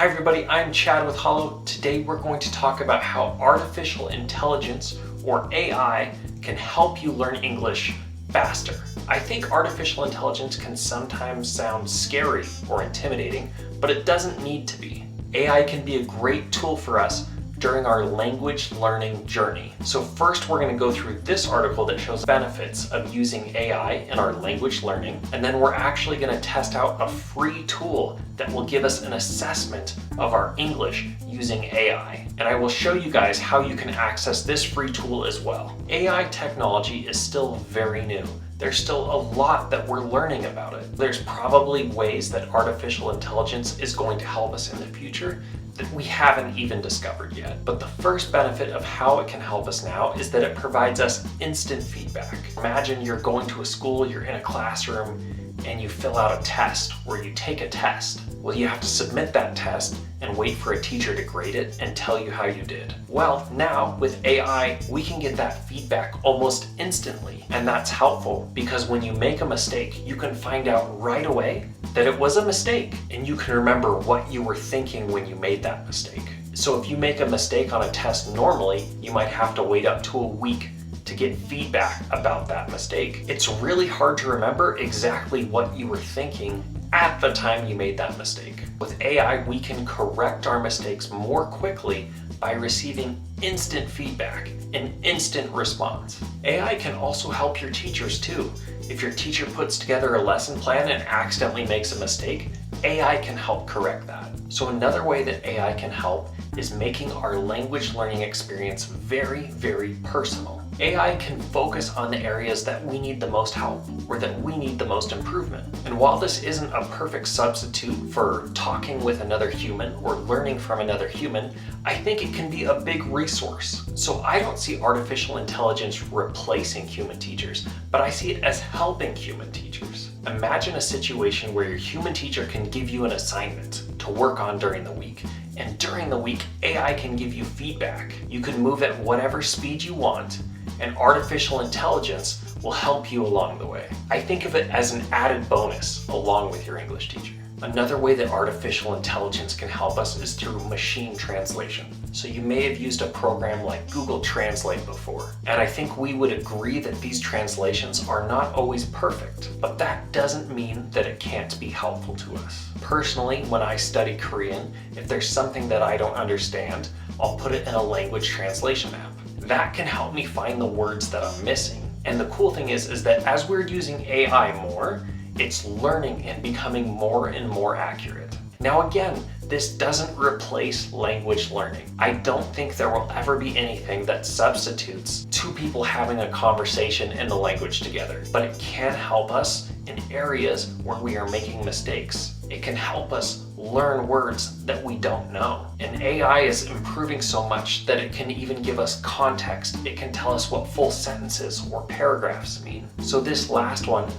Hi everybody, I'm Chad with Hallo. Today we're going to talk about how artificial intelligence, or AI, can help you learn English faster. I think artificial intelligence can sometimes sound scary or intimidating, but it doesn't need to be. AI can be a great tool for us during our language learning journey. So first we're going to go through this article that shows benefits of using AI in our language learning, and then we're actually going to test out a free tool that will give us an assessment of our English using AI. And I will show you guys how you can access this free tool as well. AI technology is still very new. There's still a lot that we're learning about it. There's probably ways that artificial intelligence is going to help us in the future that we haven't even discovered yet. But the first benefit of how it can help us now is that it provides us instant feedback. Imagine you're going to a school, you're in a classroom, and you fill out a test, where you take a test. Well, you have to submit that test and wait for a teacher to grade it and tell you how you did. Well, now with AI, we can get that feedback almost instantly. And that's helpful because when you make a mistake, you can find out right away that it was a mistake, and you can remember what you were thinking when you made that mistake. So if you make a mistake on a test normally, you might have to wait up to a week to get feedback about that mistake. It's really hard to remember exactly what you were thinking at the time you made that mistake. With AI, we can correct our mistakes more quickly by receiving instant feedback, an instant response. AI can also help your teachers too. If your teacher puts together a lesson plan and accidentally makes a mistake, AI can help correct that. So another way that AI can help is making our language learning experience very, very personal. AI can focus on the areas that we need the most help or that we need the most improvement. And while this isn't a perfect substitute for talking with another human or learning from another human, I think it can be a big resource. So I don't see artificial intelligence replacing human teachers, but I see it as helping human teachers. Imagine a situation where your human teacher can give you an assignment to work on during the week. And during the week, AI can give you feedback. You can move at whatever speed you want, and artificial intelligence will help you along the way. I think of it as an added bonus along with your English teacher. Another way that artificial intelligence can help us is through machine translation. So you may have used a program like Google Translate before, and I think we would agree that these translations are not always perfect, but that doesn't mean that it can't be helpful to us. Personally, when I study Korean, if there's something that I don't understand, I'll put it in a language translation app. That can help me find the words that I'm missing. And the cool thing is that as we're using AI more, it's learning and becoming more and more accurate. Now again, this doesn't replace language learning. I don't think there will ever be anything that substitutes two people having a conversation in the language together, but it can help us in areas where we are making mistakes. It can help us learn words that we don't know. And AI is improving so much that it can even give us context. It can tell us what full sentences or paragraphs mean. So this last one,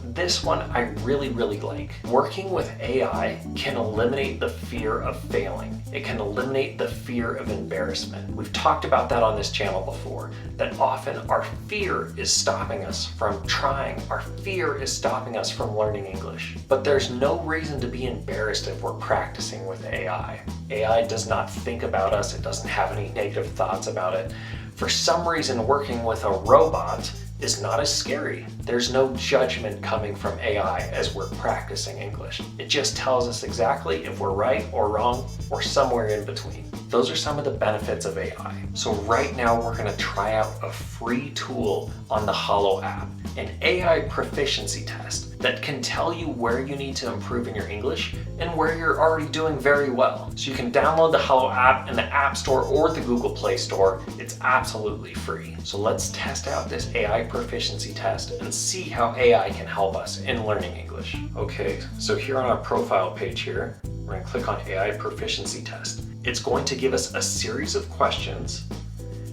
I really, really like. Working with AI can eliminate the fear of failing. It can eliminate the fear of embarrassment. We've talked about that on this channel before, that often our fear is stopping us from trying. Our fear is stopping us from learning English. But there's no reason to be embarrassed if we're practicing with AI. AI does not think about us. It doesn't have any negative thoughts about it. For some reason, working with a robot is not as scary. There's no judgment coming from AI as we're practicing English. It just tells us exactly if we're right or wrong or somewhere in between. Those are some of the benefits of AI. So right now we're going to try out a free tool on the Hallo app, an AI proficiency test that can tell you where you need to improve in your English and where you're already doing very well. So you can download the Hallo app in the App Store or the Google Play Store. It's absolutely free. So let's test out this AI proficiency test and see how AI can help us in learning English. Okay, so here on our profile page here, we're going to click on AI proficiency test. It's going to give us a series of questions,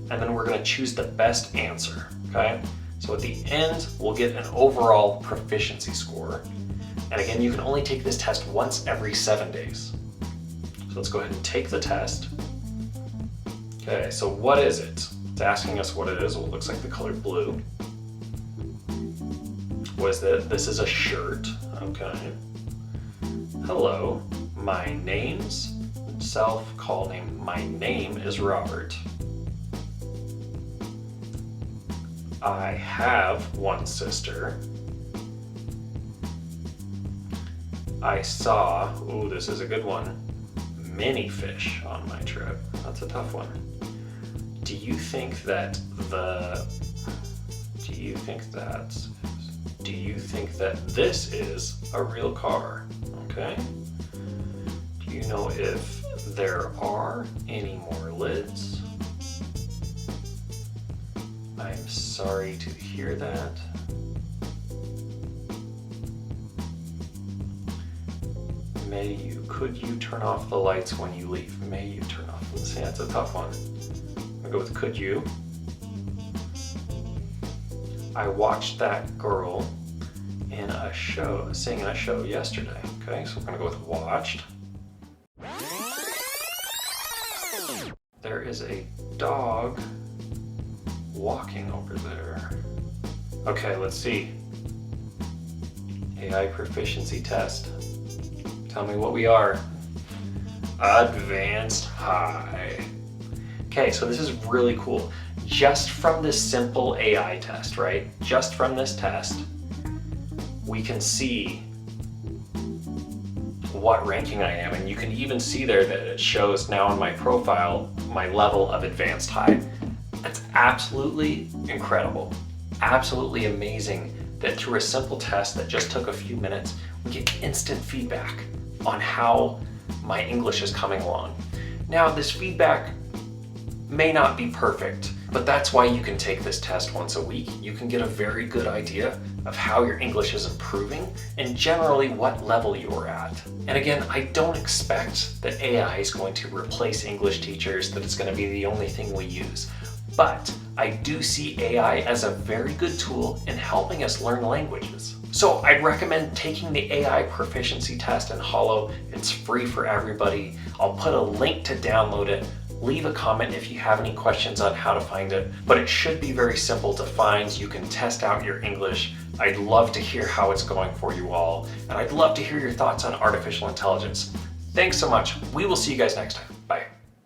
and then we're going to choose the best answer, okay? So at the end, we'll get an overall proficiency score. And again, you can only take this test once every 7 days. So let's go ahead and take the test. Okay, so what is it? It's asking us what it is. Well, it looks like the color blue. What is that? This is a shirt. Okay. Hello, my name's yourself, call name. My name is Robert. I have one sister. I saw, ooh, this is a good one, many fish on my trip. That's a tough one. Do you think that this is a real car? Okay. Do you know if there are any more lids? I'm sorry to hear that. Could you turn off the lights when you leave? May you turn off. Let's see, that's a tough one. I'll go with could you. I watched that girl in a show, sing in a show yesterday. Okay, so we're gonna go with watched. There is a dog walking over there. Okay, let's see. AI proficiency test. Tell me what we are. Advanced high. Okay, so this is really cool. Just from this simple AI test, right? Just from this test, we can see what ranking I am. And you can even see there that it shows now in my profile, my level of advanced high. That's absolutely incredible. Absolutely amazing that through a simple test that just took a few minutes, we get instant feedback on how my English is coming along. Now, this feedback may not be perfect, but that's why you can take this test once a week. You can get a very good idea of how your English is improving and generally what level you're at. And again, I don't expect that AI is going to replace English teachers, that it's going to be the only thing we use. But I do see AI as a very good tool in helping us learn languages. So I'd recommend taking the AI proficiency test in Hallo. It's free for everybody. I'll put a link to download it. Leave a comment if you have any questions on how to find it, but it should be very simple to find. You can test out your English. I'd love to hear how it's going for you all, and I'd love to hear your thoughts on artificial intelligence. Thanks so much. We will see you guys next time.